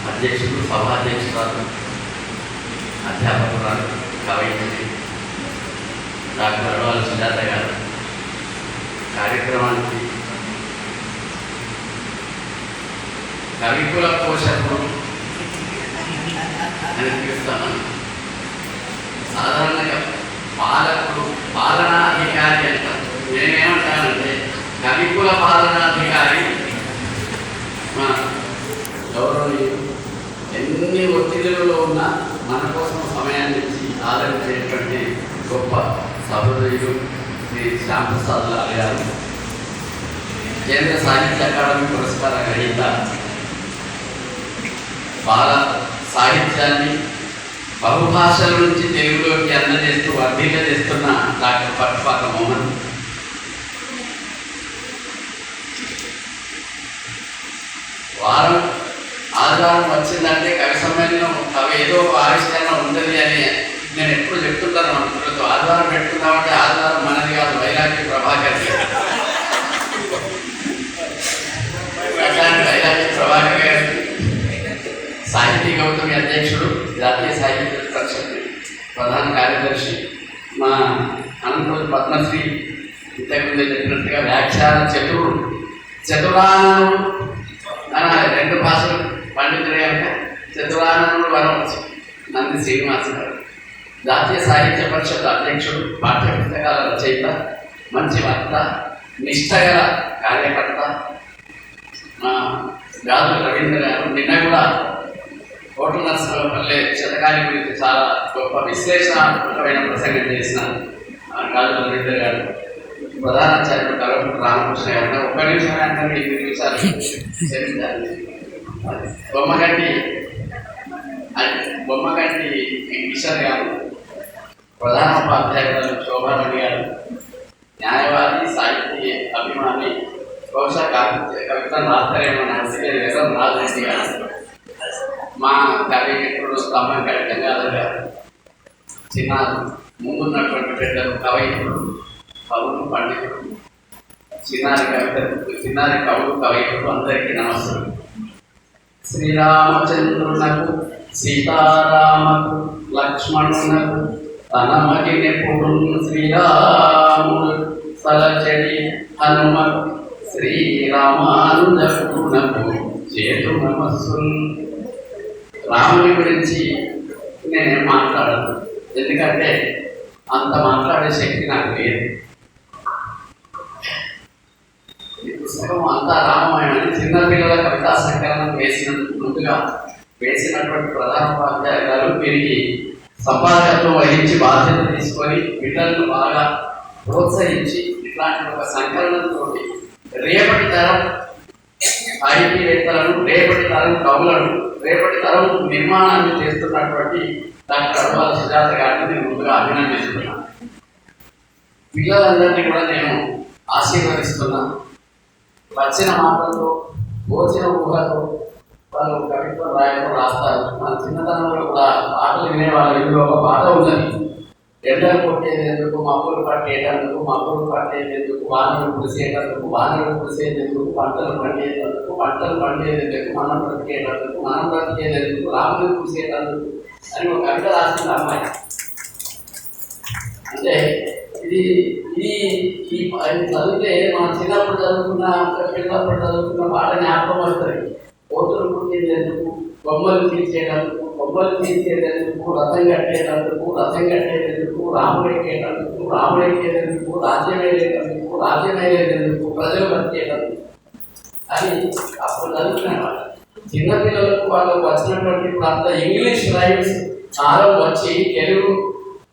అధ్యక్షుడు, సభాధ్యక్షురాలు, అధ్యాపకురాలు, కవయిత్రి డాక్టర్ అడవాల సుజాత గారు కార్యక్రమానికి కవికుల పోషకుడు అని పిలుస్తాను. సాధారణంగా పాలకుడు, పాలనాధికారి అంటారు. నేనేమంటానంటే కవికుల పాలనాధికారి మా గౌరవనీయులు ఎన్ని ఒత్తిడిలలో ఉన్నా మన కోసం సమయాన్ని ఇచ్చి ఆదరించేటువంటి గొప్ప సహృదయులు శ్రీ శ్యాంప్రసాద్ లాల్ గారు, కేంద్ర సాహిత్య అకాడమీ పురస్కార గ్రహీత, బాల సాహిత్యాన్ని బహుభాషల నుంచి తెలుగులోకి అందజేస్తూ వర్ధిల్లజేస్తున్న డాక్టర్ పట్టుపాక మోహన్, వారం ఆదివారం వచ్చిందంటే కవి సమ్మేళనం కవి ఏదో ఆవిష్కరణ ఉంటుంది అని నేను ఎప్పుడు చెప్తుంటాను అనుకుంటూ. ఆదివారం పెట్టుకుందామంటే ఆదివారం మనది కాదు, వైరాగ్య ప్రభాకర్. అట్లాంటి వైరాగ్య ప్రభాకర్ గారు సాహితీ గౌతమి అధ్యక్షుడు, జాతీయ సాహిత్య పరిషత్ ప్రధాన కార్యదర్శి, మా అనంతపురం పద్మశ్రీ ఇంతకుముందు చెప్పినట్టుగా వ్యాఖ్యాన చతురాననుడు అనాలి. 2 భాషలు పండితుడే కనుక చతురాననుడు వరవచ్చు నంది శ్రీనివాస్ గారు, జాతీయ సాహిత్య పరిషత్ అధ్యక్షుడు, పాఠ్య పుస్తకాల రచయిత, మంచి వక్త, నిష్ఠగల కార్యకర్త మా గాజుల రవీంద్ర గారు. నిన్న కూడా కోట్ల నరసింహపల్లె శతకాన్ని గురించి చాలా గొప్ప విశ్లేషణాత్మకమైన ప్రసంగం చేసిన గాజుల రవీంద్ర గారు, ప్రధానాచార్యుడు కలవకుంట్ల రామకృష్ణ గారు. 1 నిమిషం అంటే 8 నిమిషాలు క్షమించాలి. బొమ్మగంటి కిషోర్ గారు, ప్రధానోపాధ్యాయులు శోభారెడ్డి గారు, న్యాయవాది, సాహితీ అభిమాని, బహుశా కవిత రాస్తారేమో నాకు తెలియదు, రాజరెడ్డి గారు, మా కార్యకర్తలు స్తంభంకడి గంగాధర్ గారు, చిన్న ముందున్నటువంటి పెద్దలు, కవయితులు, కవులు, పండితులు, చిన్నారి కవులు, కవయితులు అందరికీ నమస్కారం. శ్రీరామచంద్రునకు, సీతారామకు, లక్ష్మణునకు తన మగినెప్పుడు శ్రీరాముడు సలచడి హనుమకు శ్రీరామానుజకునకు చేతు నమస్సు. రాముని గురించి నేనేం మాట్లాడను, ఎందుకంటే అంత మాట్లాడే శక్తి నాకు లేదు. ఈ పుస్తకం అంతా రామాయణాన్ని చిన్నపిల్లల కవితా సంకలనం వేసినటువంటి ప్రధానోపాధ్యాయులు గారు తిరిగి సంపాదకత్వం వహించి బాధ్యత తీసుకొని పిల్లలను బాగా ప్రోత్సహించి ఇట్లాంటి ఒక సంకలనంతో రేపటి తరం సాహితీవేత్తలను, రేపటి తరం కవులను, రేపటి తరం నిర్మాణాన్ని చేస్తున్నటువంటి డాక్టర్ అడవాల సుజాత గారిని నేను ముందుగా అభినందిస్తున్నాను. పిల్లలందరినీ కూడా నేను ఆశీర్వదిస్తున్నాను. వచ్చిన మాటలతో, తోచిన ఊహతో వాళ్ళు కవిత్వం రాస్తారు. మన చిన్నతనంలో కూడా పాటలు వినేవాళ్ళు. ఇందులో ఒక పాట ఉన్నది, ఎండలు కొట్టేందుకు, మబ్బులు పట్టేటందుకు, మబ్బులు పట్టేందుకు, వానలు కురిసేటందుకు, వానలు కురిసేందుకు, పంటలు పండేటందుకు, పంటలు పండేందుకు, మనం బ్రతికేటందుకు, మనం బ్రతికేందుకు, రాములు కురిసేటందుకు అని ఒక కవిత రాసింది అమ్మాయి. అంటే ఇది చదివితే మన చిన్నప్పుడు చదువుకున్న పాట జ్ఞాపకం వస్తుంది. కోతులు పుట్టేందుకు, బొమ్మలు తీర్చేటందుకు, రథం కట్టేటందుకు, రాముడు ఎక్కేటందుకు, రాజ్యమేలేటందుకు, ప్రజలు బతికేటందుకు అని అప్పుడు చదువుకునేవాళ్ళు. చిన్నపిల్లలకు వాళ్ళకు వచ్చినటువంటి ఇప్పుడు అంత ఇంగ్లీష్ రైమ్స్ చాలా వచ్చి తెలుగు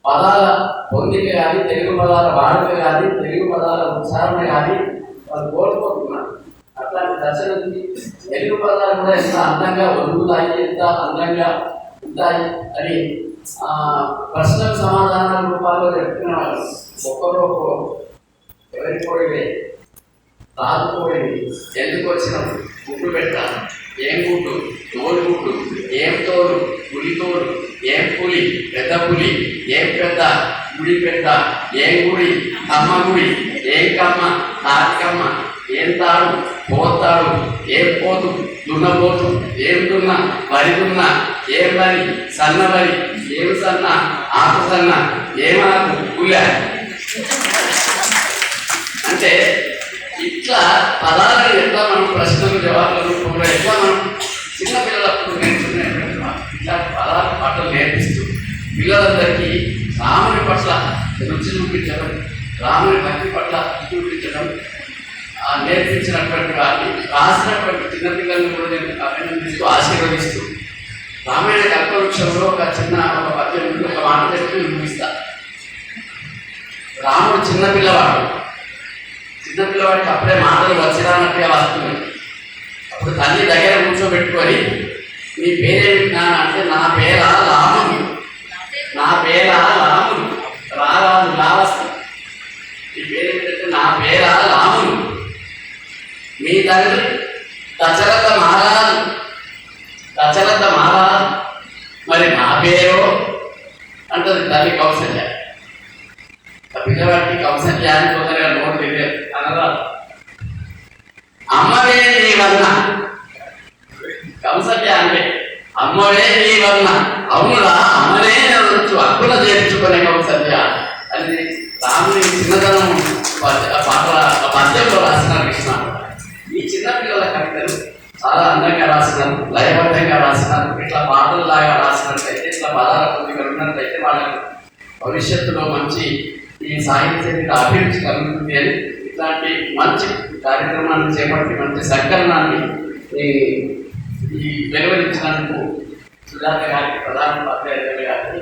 పదాల పొందిక కానీ, తెలుగు పదాల వాడుక కానీ, తెలుగు పదాల ఉచ్చారణ కానీ వాళ్ళు కోల్పోతున్నారు. అట్లాంటి దశలకి తెలుగు పదాలు కూడా ఎంత అందంగా ఒరుగుతాయి, ఎంత అందంగా ఉంటాయి అని ప్రశ్నల సమాధానాల రూపాల్లో చెప్తున్నారు. ఒక్కరో ఎవరికి పోయివే, రాకపోయింది, ఎందుకు వచ్చినాం, గుడ్డు పెట్టాలి, ఏం గుడ్డు, తోడు గుడ్డు, ఏం తోడు, పులి తోడు, ఏం పులి, పెద్ద పులి, ఏం పెద్ద గుడి, పెద్ద ఏం గుడి, కమ్మ గుడి, ఏం కమ్మ, తాటికమ్మ, ఏం తాడు, పోత పోతాడు, ఏం పోతు, దున్నపోతు, ఏం దున్న, వరి దున్న, ఏం వరి, సన్న వరి, ఏం సన్న, ఆకు సన్న, ఏమాకు, పుల. అంటే ఇట్లా పదాలను ఎట్లా మనం ప్రశ్నలు జవాబుల రూపంలో ఎట్లా మనం చిన్నపిల్లలప్పుడు నేర్చుకునేటువంటి ఇట్లా పదాలు పాటలు నేర్పిస్తూ పిల్లలందరికీ రాముని పట్ల రుచి చూపించడం, రాముని భక్తి పట్ల చూపించడం నేర్పించినటువంటి వారిని రాసినటువంటి చిన్నపిల్లల్ని కూడా నేను అభినందిస్తూ ఆశీర్వదిస్తూ రామాయణ కల్పవృక్షంలో ఒక పద్యం ఒక మాట చెప్పి ముగిస్తా. రాముడు చిన్నపిల్లవాడికి అప్పుడే మాటలు వచ్చిరానట్టుగా వస్తున్నాయి. అప్పుడు తల్లి దగ్గర కూర్చోబెట్టుకొని నీ పేరేమి నాన్న అంటే నా పేరా రాముడు, నా పేరా రాముడు, రారాదు లావస్తు. నీ పేరేమిటంటే నా పేరా రాముడు, మీ తండ్రి దశరథ మహారాజు, మరి నా పేరు అంటది తల్లి కౌసల్య. పిల్లవాడికి కౌసల్య అని తొందరగా నోటు తెలియదు అనరా. అమ్మవే నీ వలన, కౌసల్య అంటే అమ్మవే నీ వలన, అవునురా అమ్మనే నచ్చు అక్కున చేర్చుకునే కౌసల్య అని రాముని చిన్నతనం పద్యంలో రాసినారు కృష్ణ. ఈ చిన్నపిల్లల కవితలు చాలా అందంగా రాసినారు, లయబద్ధంగా రాసినారు. ఇట్లా పాటలలాగా రాసినట్లయితే, ఇట్లా పదాల పొందికలు ఉన్నట్లయితే వాళ్ళకు భవిష్యత్తులో మంచి ఈ సాహిత్యం మీద అభిరుచి కలుగుతుంది అని ఇట్లాంటి మంచి కార్యక్రమాన్ని చేపట్టి మంచి సంకలనాన్ని ఈ వెలువరించినందుకు సుజాత గారికి, ప్రధాన ఉపాధ్యాయులు గారికి,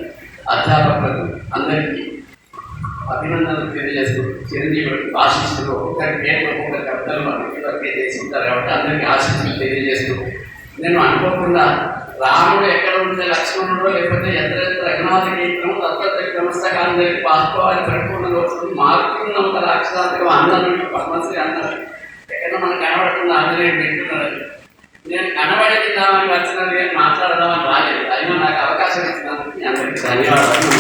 అధ్యాపకులకు అందరికీ అభినందనలు తెలియజేస్తూ చిరంజీవి ఆశీస్సులు ఒకరి పేరు ఒకరి కవితలు మనకి చేసి ఉంటారు కాబట్టి అందరికీ ఆశీస్సులు తెలియజేస్తూ నేను అనుకోకుండా రాముడు ఎక్కడ ఉంటే లక్ష్మణుడు లేకపోతే ఎత్తరెత్త రఘునాథ గీతం తత్వత క్రమస్థకాందరికి పాల్కోవాలి పరిపూర్ణ వస్తుంది మార్పున్న ఒక అక్షరాంతకం అందరూ పద్మశ్రీ అన్నారు. ఎక్కడ మనకు కనబడుతుంది ఆంజనేయుడు వింటున్నాడు. నేను కనబడిద్దామని వచ్చినది మాట్లాడదామని రాలేదు. అయినా నాకు అవకాశం ఇచ్చినందుకు అందరికీ ధన్యవాదాలు.